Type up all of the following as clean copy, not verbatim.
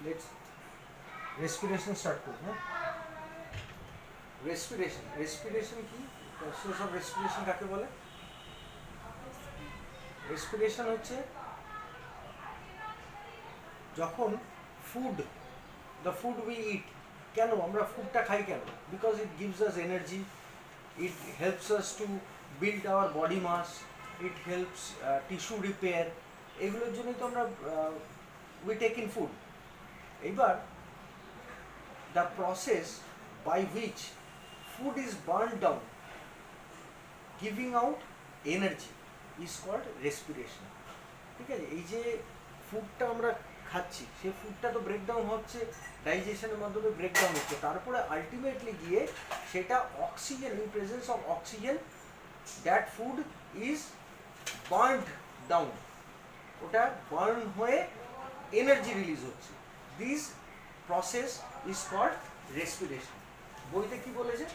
Let's respiration start করি। হ্যাঁ, respiration কি? প্রসেস অফ রেসপিরেশন কাকে বলে? রেসপিরেশন হচ্ছে যখন food, the food we eat, কেন আমরা ফুডটা খাই কেন? Because it gives us energy, it helps us to build our body mass, it helps tissue repair, এগুলোর জন্যই তো আমরা we take in food. এবার the process by which food is burned down giving out energy is called respiration. ঠিক আছে, এই যে ফুডটা আমরা খাচ্ছি সেই ফুডটা তো ব্রেকডাউন হচ্ছে, ডাইজেশনের মাধ্যমে ব্রেকডাউন হচ্ছে, তারপরে আলটিমেটলি গিয়ে সেটা oxygen, in presence of oxygen that food is burned down, ওটা বার্ন হয়ে এনার্জি রিলিজ হচ্ছে। This process is called respiration. বইতে কি বলেছে?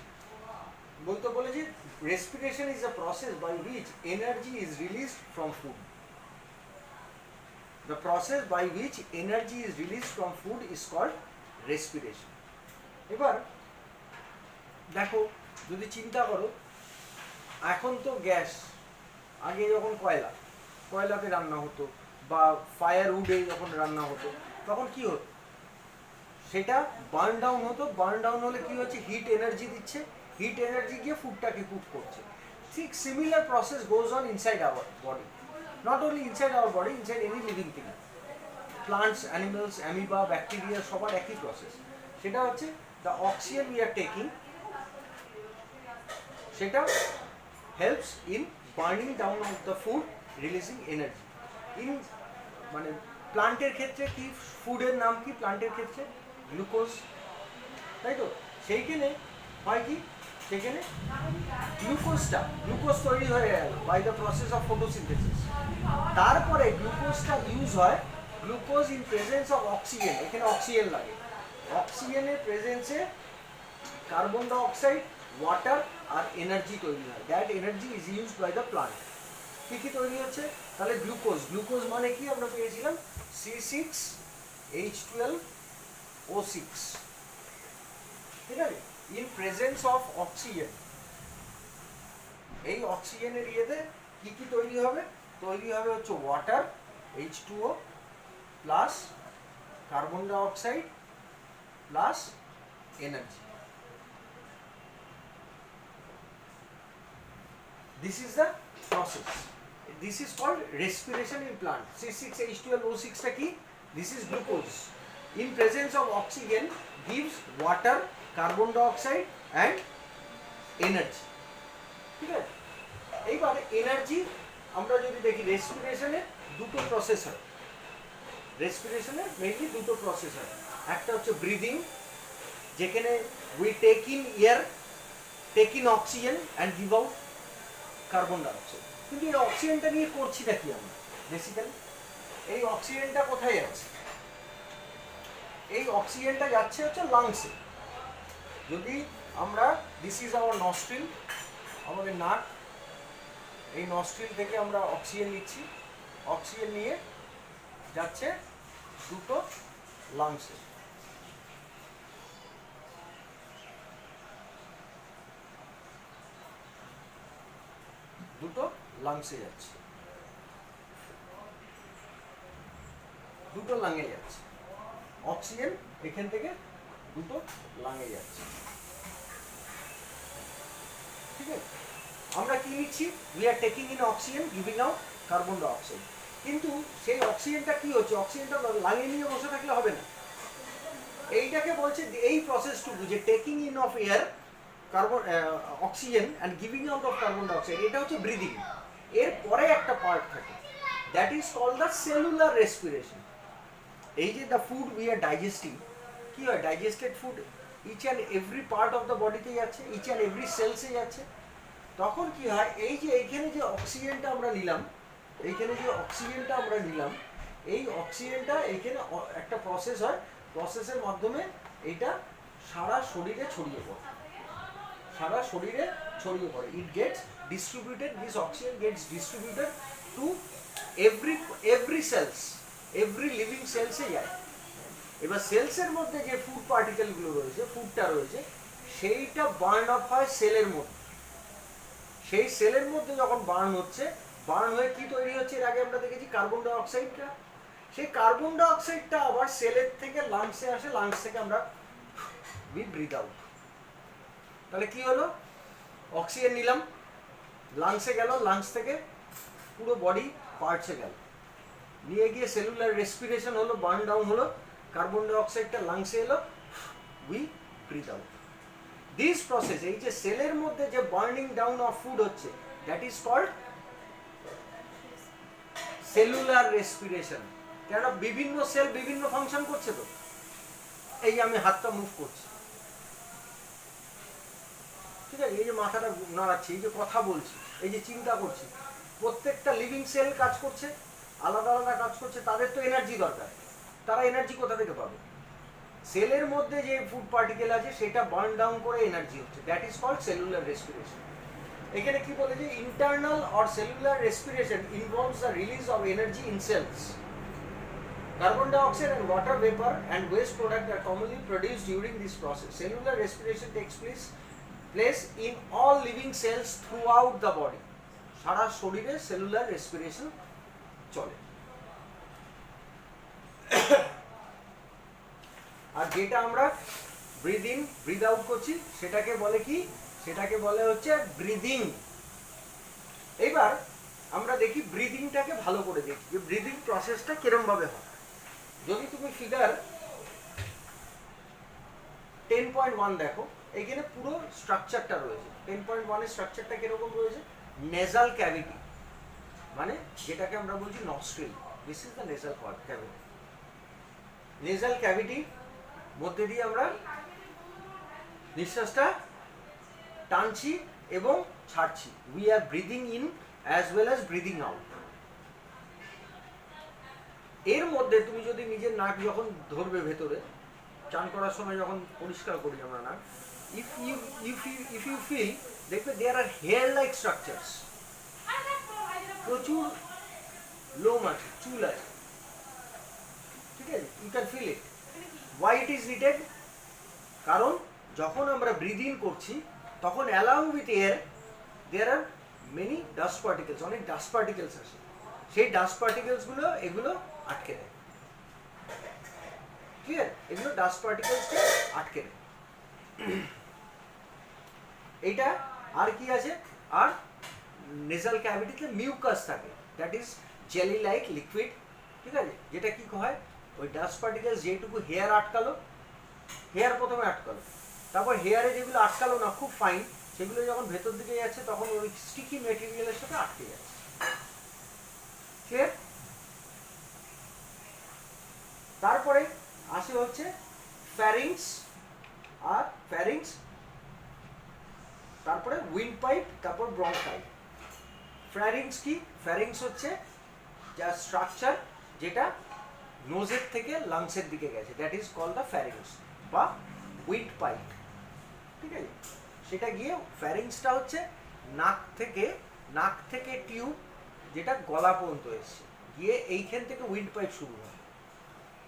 বইতে বলেছে respiration is a process by which energy is released from food. The process by which energy is released from food is called respiration. এবার দেখো, যদি চিন্তা করো, এখন তো গ্যাস, আগে যখন কয়লাতে রান্না হতো বা ফায়ার উডে যখন রান্না হতো তখন কি হতো? সেটা বার্ন ডাউন হতো, বার্ন ডাউন হলে কি হচ্ছে? হিট এনার্জি দিচ্ছে, হিট এনার্জি গিয়ে ফুডটাকে কুক করছে। ঠিক similar process goes on inside our body, not only inside our body, inside any living thing, plants, animals, amoeba, bacteria, সবার একই প্রসেস। সেটা হচ্ছে the oxygen we are taking, সেটা helps in burning down of the food, releasing energy. in মানে প্লান্টের ক্ষেত্রে কি, ফুডের নাম কি প্লান্টের ক্ষেত্রে? গ্লুকোজ, তাই তো? সেইখানে হয় কি, সেখানে গ্লুকোজ তৈরি হয়ে গেল by the process of photosynthesis. তারপরে গ্লুকোজটা ইউজ হয়, glucose in presence of oxygen, এখানে অক্সিজেন লাগে, অক্সিজেনের প্রেজেন্সে কার্বন ডাইঅক্সাইড, ওয়াটার আর এনার্জি তৈরি হয়। That energy is used by the plant. কী কী তৈরি হচ্ছে তাহলে? গ্লুকোজ মানে কি আমরা পেয়েছিলাম? C6H12O6, ঠিক আছে, ইন প্রেজেন্স অফ অক্সিজেন। এই অক্সিজেনের ইয়েতে কি কি তৈরি হবে? তৈরি হবে হচ্ছে water H2O plus carbon dioxide plus energy. This is the process, this is called respiration in plant. C6H12O6 টা কি? This is glucose in presence of oxygen gives water, carbon dioxide and energy. ঠিক আছে, এইবারে energy আমরা যদি দেখি, রেসপিরেশনে দুটো process হয়, রেসপিরেশনে মেইনলি দুটো প্রসেস হয়। একটা হচ্ছে ব্রিদিং, যেখানে we take in air, take in oxygen and give out carbon dioxide. কিন্তু এই অক্সিজেনটা নিয়ে করছিটা কি আমরা বেসিক্যালি? এই অক্সিজেনটা কোথায় যাচ্ছে? এই অক্সিজেনটা যাচ্ছে হচ্ছে লাংসে। যদি আমরা, দিস ইজ আওয়ার নস্ট্রিল, আমাদের নাক, এই নস্ট্রিল থেকে আমরা অক্সিজেন নিচ্ছি, অক্সিজেন নিয়ে যাচ্ছে দুটো লাংসে। দুটো লাংসে যাচ্ছে, দুটো লাঙে যাচ্ছে অক্সিজেন, এখান থেকে দুটো লাঙে যাচ্ছে। ঠিক আছে, আমরা কি নিচ্ছি? We are taking in oxygen, giving out carbon dioxide. কিন্তু সেই অক্সিজেনটা কি হচ্ছে? অক্সিজেনটা লাঙে নিয়ে বসে থাকলে হবে না। এইটাকে বলছে, এই প্রসেসটুকু যে taking in of air, carbon oxygen and giving out of carbon dioxide, এটা হচ্ছে ব্রিদিং। এর পরে একটা পার্ট থাকে, that is called the cellular respiration. এই যে the food we are digesting, কি হয়? Digested food each and every part of the বডিতে যাচ্ছে, ইচ অ্যান্ড এভরি সেলসে যাচ্ছে। তখন কি হয়? এই যে এইখানে যে অক্সিজেনটা আমরা নিলাম, এইখানে যে অক্সিজেনটা আমরা নিলাম, এই অক্সিজেনটা এইখানে একটা প্রসেস হয়, প্রসেসের মাধ্যমে এইটা সারা শরীরে ছড়িয়ে পড়ে, সারা শরীরে ছড়িয়ে পড়ে। It gets distributed, this oxygen gets distributed to every cells, every living সেলসে যায়। এবার সেলসের মধ্যে যে ফুড পার্টিকেলগুলো রয়েছে, ফুডটা রয়েছে, সেইটা বার্ন আপ হয় সেলের মধ্যে। সেই সেলের মধ্যে যখন বার্ন হচ্ছে, বার্ন হয়ে কি তৈরি হচ্ছে, এর আগে আমরা দেখেছি কার্বন ডাই অক্সাইডটা। সেই কার্বন ডাই অক্সাইডটা আবার সেলের থেকে লাংসে আসে, লাংস থেকে আমরা উই ব্রিথ আউট। তাহলে কি হলো, অক্সিজেন নিলাম, লাংসে গেল, লাংস থেকে পুরো বডি পার্টসে গেল, নিয়ে গিয়ে সেলুলার রেসপিরেশন হলো, বার্ন ডাউন হলো, কার্বন ডাই অক্সাইডটা লাংসে এলো, we breathe out. This process, এই যে সেলের মধ্যে যে বার্নিং ডাউন অফ ফুড হচ্ছে, that is called cellular respiration. কেন, বিভিন্ন সেল বিভিন্ন ফাংশন করছে। তো এই যে আমি হাতটা মুভ করছি, ঠিক আছে, এই যে মাথাটা নাড়াচ্ছি, এই যে কথা বলছি, এই যে চিন্তা করছি, প্রত্যেকটা লিভিং সেল কাজ করছে, আলাদা আলাদা কাজ করছে, তাদের তো এনার্জি দরকার। তারা এনার্জি কোথা থেকে পাবে? সেলের মধ্যে যে ফুড পার্টিকেল আছে সেটা বার্ন ডাউন করে এনার্জি হচ্ছে, that is called cellular respiration. এখানে কি বলে যে internal or cellular respiration involves the release of energy in cells. Carbon dioxide and water vapor and waste product are commonly produced during this process. Cellular respiration takes place in all living cells throughout the body. সারা শরীরে cellular respiration চলে। আর যেটা আমরা breathe in breathe out করছি সেটাকে বলে কি, সেটাকে বলে হচ্ছে ব্রিদিং। এবার আমরা দেখি ব্রিদিংটাকে ভালো করে দেখি যে ব্রিদিং প্রসেসটা কিরম ভাবে হয়। যদি তুমি ফিগার 10.1 দেখো, এখানে পুরো স্ট্রাকচারটা রয়েছে। 10.1 এর স্ট্রাকচারটা কিরকম রয়েছে, নেজাল ক্যাভিটি, মানে যেটাকে আমরা বলছি nostril, this is the nasal cavity. Nasal cavity মধ্যে দিয়ে আমরা নিঃশ্বাসটা টানছি এবং ছাড়ছি। We are breathing in as well as breathing out. এর মধ্যে তুমি যদি নিজের নাক যখন ধরবে ভেতরে, চান করার সময় যখন পরিষ্কার করি আমরা নাক, ইফ ইউ ফিল, দেখবে there are hair like structures, প্রচুর লোম আছে, চুল আছে, ঠিক আছে, you can feel it. Why it is needed? কারণ যখন আমরা ব্রিথ ইন করছি তখন along with air there are many dust particles, অনেক ডাস্ট পার্টিকেলস আসে, সেই ডাস্ট পার্টিকেলসগুলো এগুলো আটকে দেয়। ক্লিয়ার? এগুলো ডাস্ট পার্টিকেলসকে আটকে দেয়। এইটা আর কি আছে, আর নেজাল ক্যাভিটিতে মিউকাস থাকে, that is jelly like liquid, ঠিক আছে, যেটা কি হয়, ওই ডাস্ট পার্টিকেলস যেটুকু হেয়ার আটকালো, হেয়ার প্রথমে আটকালো, তারপর হেয়ারে যেগুলো আটকালো না খুব ফাইন, সেগুলো যখন ভেতর দিকে যাচ্ছে তখন ওই স্টিকি মেটেরিয়ালের সাথে আটকে যাচ্ছে। ক্লিয়ার? তারপরে আসে হচ্ছে ফ্যারিংস, আর ফ্যারিংস, তারপরে উইন্ড পাইপ, তারপর ব্রঙ্কাই। ফ্যারিংস কি? ফ্যারিংস হচ্ছে যা স্ট্রাকচার যেটা নোজের থেকে লাংসের দিকে গেছে, that is called the pharynx বা উইন্ড পাইপ, ঠিক আছে। সেটা গিয়ে ফ্যারিংসটা হচ্ছে নাক থেকে টিউব যেটা গলা পর্যন্ত এসছে, গিয়ে এইখান থেকে উইন্ড পাইপ শুরু হয়।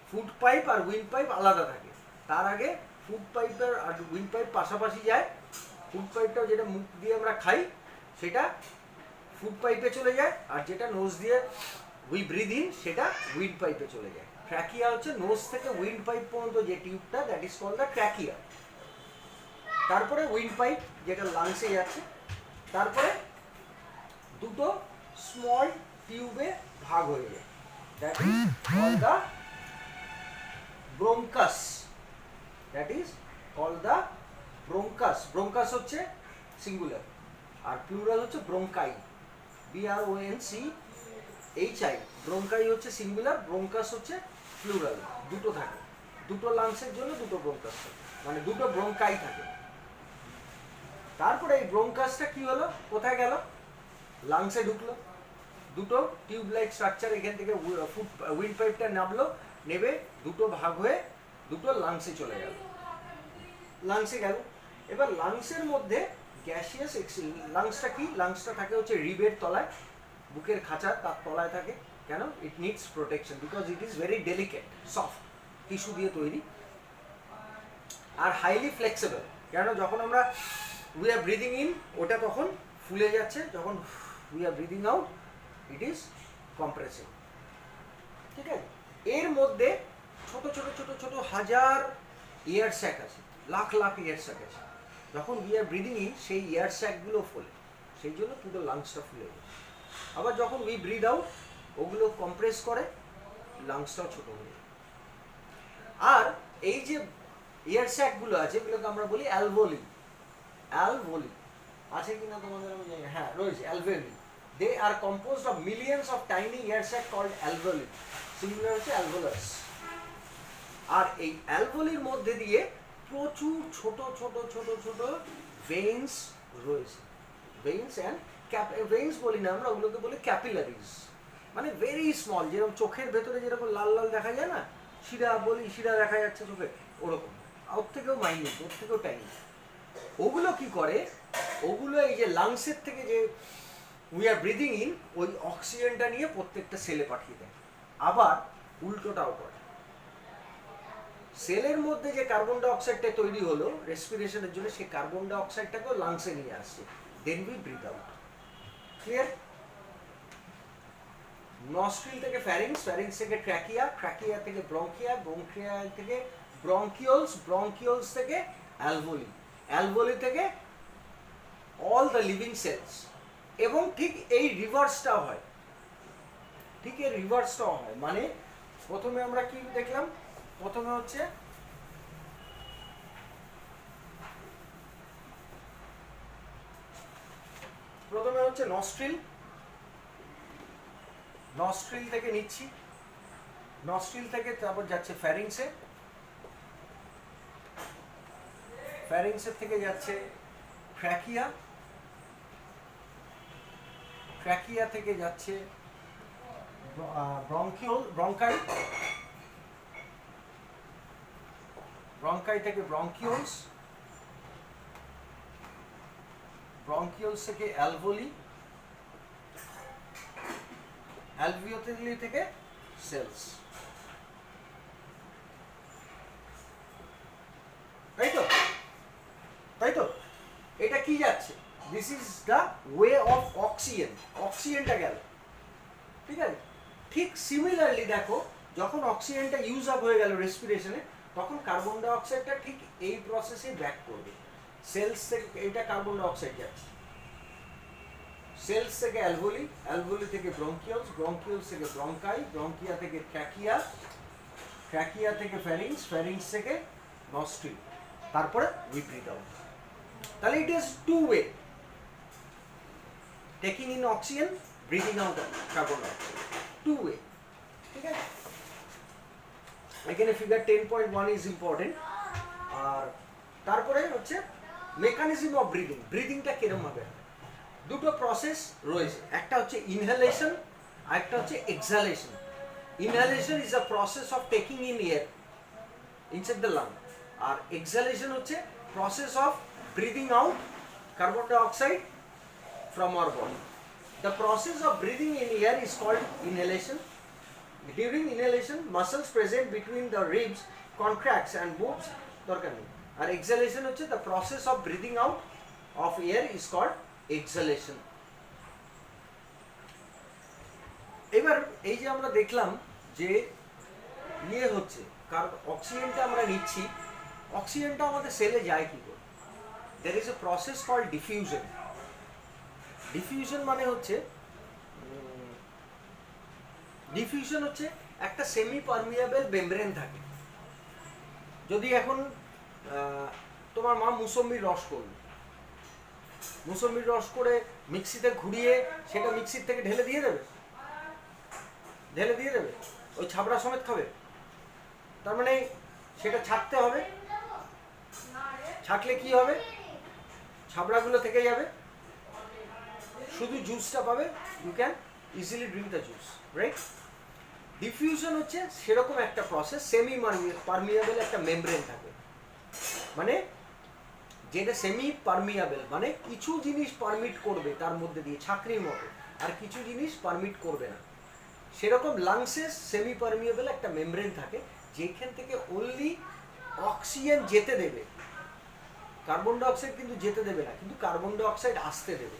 ফুড পাইপ আর উইন্ড পাইপ আলাদা থাকে, তার আগে ফুড পাইপের আর উইন্ড পাইপ পাশাপাশি যায়। ফুড পাইপটাও যেটা মুখ দিয়ে আমরা খাই সেটা ফুড পাইপে চলে যায়, আর যেটা নোজ দিয়ে উই ব্রিথ ইন সেটা উইন্ড পাইপে চলে যায়। ট্র্যাকিয়া হচ্ছে নোজ থেকে উইন্ড পাইপ পর্যন্ত যে টিউবটা, that is called the trachea. তারপরে উইন্ড পাইপ যেটা লাংসে যাচ্ছে, তারপরে দুটো স্মল টিউবে ভাগ হয়ে যায়, that is called the bronchus, that is called the bronchus. Bronchus হচ্ছে সিঙ্গুলার আর প্লুরাল হচ্ছে ব্রঙ্কাই, BRONCHI। ব্রঙ্কাই হচ্ছে সিঙ্গুলার, ব্রঙ্কাস হচ্ছে প্লুরাল, দুটো থাকে, দুটো লাংসের জন্য দুটো ব্রঙ্কাস থাকে, মানে দুটো ব্রঙ্কাই থাকে। তারপরে এই ব্রঙ্কাসটা কি হলো, কোথায় গেল, লাংসে ঢুকলো, দুটো টিউব লাইক স্ট্রাকচার, এখান থেকে উইন্ড পাইপটা নামলো, নেবে দুটো ভাগ হয়ে দুটো লাংসে চলে গেল, লাংসে গেল। এবার লাংসের মধ্যে গ্যাসিয়াস লাংসটা কি, লাংসটা থাকে হচ্ছে রিবের তলায়, বুকের খাঁচা তার তলায় থাকে, কেন? It needs protection because it is very delicate, soft tissue দিয়ে তৈরি আর হাইলি ফ্লেক্সিবল। কেন? যখন আমরা উই আর ব্রিদিং ইন ওটা তখন ফুলে যাচ্ছে, যখন we are breathing out it is compressing. ঠিক আছে? এর মধ্যে ছোট ছোট ছোট ছোট হাজার এয়ার স্যাক আছে, লাখ লাখ এয়ার স্যাক আছে। যখন উই আর ব্রিদিং ইন সেই এয়ার স্যাকগুলো ফোলে, সেই জন্য পুরো লাংসটা ফুলে যায়। আবার যখন উই ব্রিদ আউট ওগুলো কম্প্রেস করে, লাংসটাও ছোট হয়ে যায়। আর এই যে এয়ার স্যাকগুলো আছে এগুলোকে আমরা বলি অ্যালভোলি। অ্যালভোলি আছে কিনা তোমাদের আমি জানি, হ্যাঁ রয়েছে, alveoli. They are composed of millions of tiny air sac called alveoli, singular হচ্ছে অ্যালভোলাস। আর এই অ্যালভোলির মধ্যে দিয়ে প্রচুর ছোট ছোট ছোট ছোট ভেইনস রয়েছে। ভেইনস অ্যান্ড ভেইনস বলি না আমরা, ওগুলোকে বলি ক্যাপিলারিজ, মানে ভেরি স্মল, যেরকম চোখের ভেতরে যেরকম লাল লাল দেখা যায় না, শিরা বলি, শিরা দেখা যাচ্ছে চোখে, ওরকম। ওর থেকেও মাইনিউট, ওর থেকেও টাইনি। ওগুলো কি করে? ওগুলো এই যে লাংসের থেকে যে উই আর ব্রিদিং ইন ওই অক্সিজেনটা নিয়ে প্রত্যেকটা সেলে পাঠিয়ে দেয়। আবার উল্টোটাও করে, সেলের মধ্যে যে কার্বন ডাই অক্সাইডটা তৈরি হলো রেসপিরেশনের জন্য, সেই কার্বন ডাই অক্সাইডটাকেও লাংসে নিয়ে আসছে, then we breathe out. Clear? Nostril থেকে ফ্যারিংস, ফ্যারিংস থেকে ট্র্যাকিয়া, ট্র্যাকিয়া থেকে ব্রঙ্কিয়া, ব্রঙ্কিয়া থেকে ব্রঙ্কিওলস, ব্রঙ্কিওলস থেকে অ্যালভোলি, অ্যালভোলি থেকে অল দ্য লিভিং সেলস। এবং ঠিক এই রিভার্সটাও হয়, ঠিক এই রিভার্সটাও হয়। মানে প্রথমে আমরা কি দেখলাম? প্রথমে হচ্ছে নস্ট্রিল, নস্ট্রিল থেকে নিচ্ছি, নস্ট্রিল থেকে তারপর যাচ্ছে ফ্যারিংসে, ফ্যারিংসের থেকে যাচ্ছে ট্র্যাকিয়া, ট্র্যাকিয়া থেকে যাচ্ছে ব্রঙ্কিওল, ব্রঙ্কাই, ব্রঙ্কাই থেকে ব্রঙ্কিওলস, ব্রঙ্কিওলস থেকে অ্যালভোলি, অ্যালভিওলি থেকে সেলস। তাই তো? তাই তো? এটা কি যাচ্ছে? This is the way of oxygen, অক্সিজেনটা গেল। ঠিক আছে? ঠিক সিমিলারলি দেখো, যখন অক্সিজেনটা ইউজ আপ হয়ে গেল রেসপিরেশনে, তখন কার্বন ডাই অক্সাইডটা ঠিক এই প্রসেসে ব্যাক করবে। সেলস থেকে এটা কার্বন ডাই অক্সাইড যাচ্ছে, সেলস থেকে অ্যালভোলি, অ্যালভোলি থেকে ব্রঙ্কিওলস, ব্রঙ্কিওলস থেকে ব্রঙ্কাই, ব্রঙ্কিয়া থেকে ট্র্যাকিয়া, ট্র্যাকিয়া থেকে ফ্যারিংস, ফ্যারিংস থেকে নস্ট্রিল, তারপরে উই ব্রিথ আউট। তাহলে it is two way, taking in oxygen, breathing out carbon dioxide, two way. ঠিক আছে? এখানে ফিগার 10.1 ইজ ইম্পর্টেন্ট। আর তারপরে হচ্ছে মেকানিজম অফ ব্রিদিং, ব্রিদিংটা কিরকম হবে? দুটো প্রসেস রয়েছে, একটা হচ্ছে ইনহেলেশন আর একটা হচ্ছে exhalation. Inhalation is a process of taking in air inside the lung, আর এক্সালেশন হচ্ছে process of breathing out carbon dioxide from our body. The process of breathing in air is called inhalation. During inhalation, muscles present between the ribs contracts and moves. Our exhalation হচ্ছে the process of breathing out of air is called exhalation. এবার এই যে আমরা দেখলাম যে ইয়ে হচ্ছে, কারণ অক্সিজেনটা আমরা নিচ্ছি, অক্সিজেনটা আমাদের সেলে যায় কি করে? There is a process called diffusion. Diffusion মানে হচ্ছে, ডিফিউশন হচ্ছে একটা সেমি পারমিয়েবল মেমব্রেন থাকে। যদি এখন তোমার মা মুসম্বির রস করবে, মুসম্বির রস করে মিক্সিতে ঘুরিয়ে সেটা মিক্সির থেকে ঢেলে দিয়ে দেবে, ঢেলে দিয়ে দেবে, ওই ছাবড়া সমেত খাবে? তার মানে সেটা ছাকতে হবে, ছাকলে কি হবে? ছাবড়াগুলো থেকে যাবে, শুধু জুসটা পাবে, you can easily drink the juice, right? Diffusion হচ্ছে সেরকম একটা প্রসেস, সেমি পারমিয়েবল একটা মেমব্রেন থাকে, মানে যেটা সেমি পারমিয়েবল, মানে কিছু জিনিস পারমিট করবে তার মধ্যে দিয়ে, ছাকরির মতো, আর কিছু জিনিস পারমিট করবে না। সেরকম লাংসে সেমি পারমিয়েবল একটা মেমব্রেন থাকে যেখান থেকে অনলি অক্সিজেন যেতে দেবে, কার্বন ডাইঅক্সাইড কিন্তু যেতে দেবে না, কিন্তু কার্বন ডাইঅক্সাইড আসতে দেবে।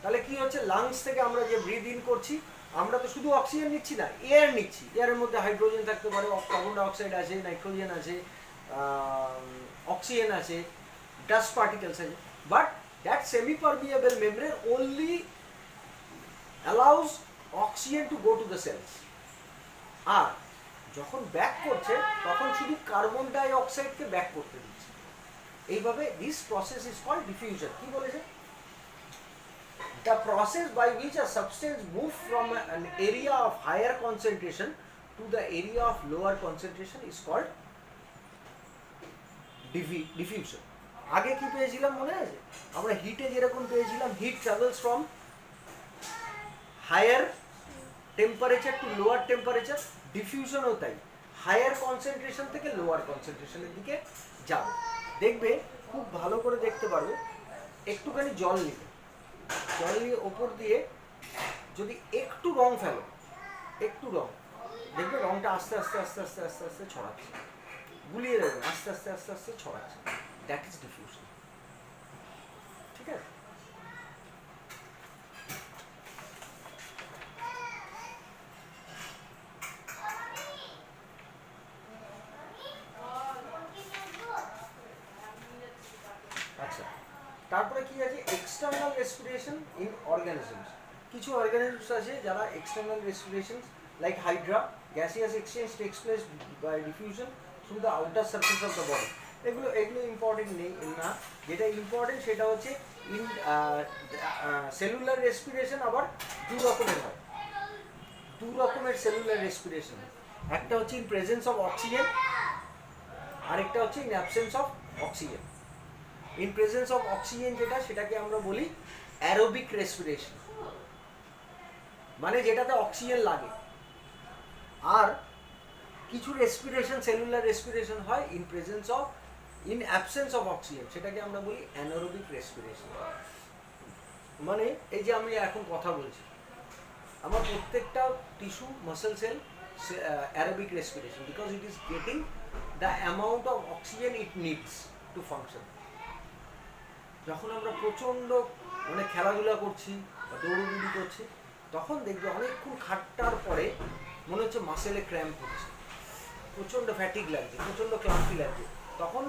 তাহলে কি হচ্ছে, লাংস থেকে আমরা যে ব্রিথ ইন করছি, আমরা তো শুধু অক্সিজেন নিচ্ছি না, এয়ার নিচ্ছি। এয়ারের মধ্যে হাইড্রোজেন থাকতে পারে, কার্বন ডাইঅক্সাইড আছে, নাইট্রোজেন আছে, অক্সিজেন আছে, ডাস্ট পার্টিকেলস আছে, but that semi permeable membrane only allows oxygen to go to the cells। আর যখন ব্যাক করছে তখন শুধু কার্বন ডাই অক্সাইডকে ব্যাক করতে দিচ্ছে। এইভাবে this process is called diffusion. কি বলেছে? The process by which a substance moves from an area of higher concentration to the area of lower concentration is called diffusion। আগে কি পেয়েছিলাম মনে আছে? আমরা হিটে যেরকম পেয়েছিলাম, heat travels from higher temperature to lower temperature, ডিফিউশনও তাই, হায়ার কনসেন্ট্রেশন থেকে লোয়ার কনসেন্ট্রেশনের দিকে যাবে। দেখবে খুব ভালো করে দেখতে পারবে, একটুখানি জল নিবে, জল নিয়ে ওপর দিয়ে যদি একটু রং ফেলো, একটু রং, দেখবে রংটা আস্তে আস্তে আস্তে আস্তে আস্তে আস্তে ছড়াচ্ছে, গুলিয়ে দেবে আস্তে আস্তে আস্তে আস্তে ছড়াচ্ছে, দ্যাট ইজ ডিফিউশন। ঠিক আছে? আচ্ছা, তারপরে কি আছে? External respiration in organisms. কিছু অর্গানিজমস আছে যারা external respiration, like hydra, gaseous exchange takes place by diffusion through the outer surface of the body. এগুলো ইম্পর্টেন্ট নেই না, যেটা ইম্পর্টেন্ট সেটা হচ্ছে ইন সেলুলার রেসপিরেশন আবার দু রকমের হয়, দু রকমের সেলুলার রেসপিরেশন। একটা হচ্ছে ইন প্রেজেন্স অফ অক্সিজেন, আরেকটা হচ্ছে in absence of oxygen. In presence of oxygen যেটা, সেটাকে আমরা বলি অ্যারোবিক রেসপিরেশন, মানে যেটাতে অক্সিজেন লাগে। আর কিছু রেসপিরেশন, সেলুলার রেসপিরেশন হয় in presence of, in absence of oxygen, সেটাকে আমরা বলি অ্যানারোবিক রেসপিরেশন। মানে এই যে আমি এখন কথা বলছি, আমার প্রত্যেকটা tissue, muscle cell aerobic respiration, because it is getting the amount of oxygen it needs to function. যখন আমরা প্রচণ্ড মানে খেলাধুলা করছি বা দৌড়দৌড়ি করছি, তখন দেখবে অনেকক্ষণ খাটটার পরে মনে হচ্ছে মাসেলে ক্র্যাম্প হচ্ছে, প্রচণ্ড ফ্যাটিক লাগছে, প্রচণ্ড ক্লান্তি লাগছে, তখন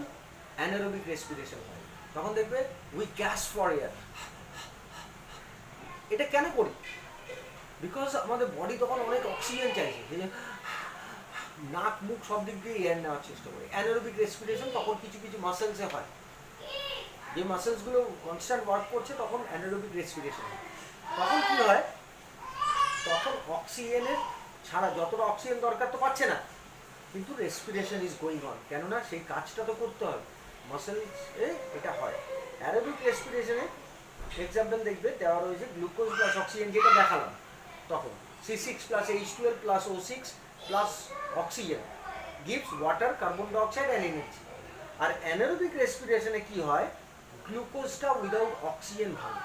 অ্যানারোবিক রেসপিরেশন হয়। তখন দেখবে উই গ্যাস ফর এয়ার। এটা কেন করি? বিকজ আমাদের বডি তখন অনেক অক্সিজেন চাইছে, যে নাক মুখ সব দিক দিয়ে এয়ার নেওয়ার চেষ্টা করি। অ্যানারোবিক রেসপিরেশন তখন কিছু কিছু মাসেলসে হয়, যে মাসেলসগুলো কনস্ট্যান্ট ওয়ার্ক করছে, তখন অ্যানারোবিক রেসপিরেশন হয়। তখন কি হয়? তখন অক্সিজেনের ছাড়া যতটা অক্সিজেন দরকার তো পাচ্ছে না, কিন্তু রেসপিরেশন ইজ গোয়িং অন, কেননা সেই কাজটা তো করতে হবে, মাসেলসে এটা হয়। অ্যারোবিক রেসপিরেশনে এক্সাম্পল দেখবে দেওয়া রয়েছে গ্লুকোজ প্লাস অক্সিজেন, যেটা দেখালাম তখন, C6 plus H12 plus O6 plus oxygen gives water, carbon dioxide and energy. আর অ্যানারোবিক রেসপিরেশনে কি হয়? গ্লুকোজটা উইদাউট অক্সিজেন ভাঙে,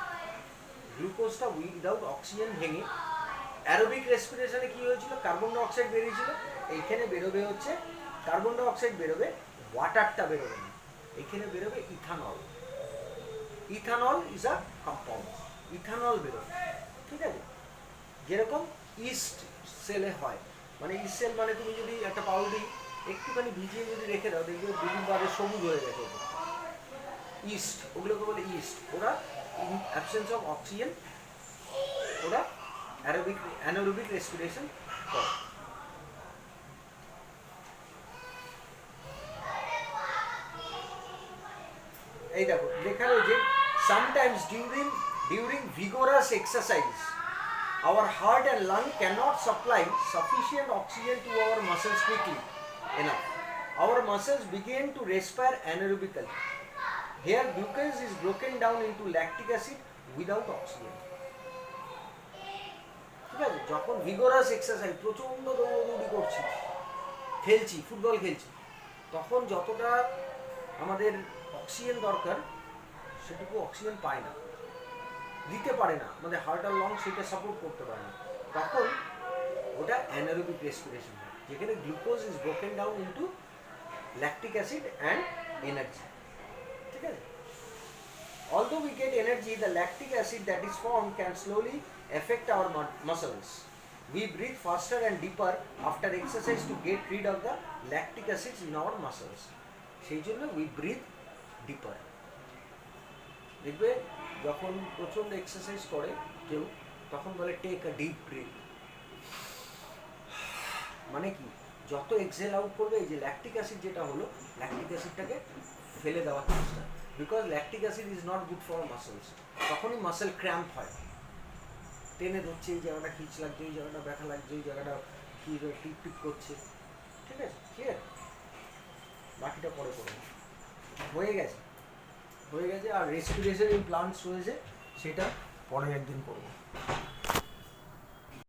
গ্লুকোজটা উইদাউট অক্সিজেন ভেঙে। অ্যারোবিক রেসপিরেশনে কি হয়েছিল? কার্বন ডাইঅক্সাইড বেরিয়েছিল, এইখানে বেরোবে হচ্ছে কার্বন ডাইঅক্সাইড বেরোবে, ওয়াটারটা বেরোবে না, এইখানে বেরোবে ethanol. Ethanol is a compound, ethanol বেরোবে। ঠিক আছে? যেরকম ইস্ট সেলে হয়, মানে ইস্ট সেল মানে তুমি যদি একটা পাউরুটি একটুখানি ভিজিয়ে যদি রেখে দাও, দেখবে দুদিন বাদে সবুজ হয়ে গেছে, ইস্ট, ওগুলোকে বলে ইস্ট। ওরা ইন অ্যাবসেন্স অফ অক্সিজেন ওরা অ্যানারোবিক রেসপিরেশন করে। এই দেখো লেখা রয়েছে, sometimes during vigorous exercise our heart and lung cannot supply sufficient oxygen to our muscles quickly enough. Our muscles begin to respire anaerobically. Here glucose is broken down into lactic acid without oxygen. ঠিক আছে? যখন vigorous exercise, প্রচণ্ড দৌড়দৌড়ি করছি, খেলছি, football খেলছি, তখন যতটা আমাদের অক্সিজেন দরকার সেটুকু অক্সিজেন পায় না, দিতে পারে না, আমাদের হার্ট আর লং সেটা সাপোর্ট করতে পারে না। তখন ওটা অ্যানারোবিক রেসপিরেশন হয়, যেখানে glucose is broken down into lactic acid and energy. ঠিক আছে? Although we get energy, the lactic acid that is formed can slowly affect our muscles. We breathe faster and deeper after exercise to get rid of the lactic acids in our muscles. সেই জন্য we breathe deeper. দেখবে যখন প্রচণ্ড exercise করে কেউ, তখন বলে take a deep breathe. মানে কি, যত এক্সেল আউট করবে, এই যে ল্যাকটিক অ্যাসিড যেটা হলো, ল্যাকটিক অ্যাসিডটাকে ফেলে দেওয়ার চেষ্টা, because lactic acid is not good for muscles. তখনই মাসেল ক্র্যাম্প হয়, টেনে ধরছে, এই জায়গাটা খিচ লাগছে, এই জায়গাটা ব্যথা লাগছে, এই জায়গাটা কি টিপ টিপ করছে। ঠিক আছে, ক্লিয়ার? বাকিটা পরে করবো। হয়ে গেছে, হয়ে গেছে। আর রেসপিরেশন ইন প্লান্টস রয়েছে, সেটা পরে একদিন করবো।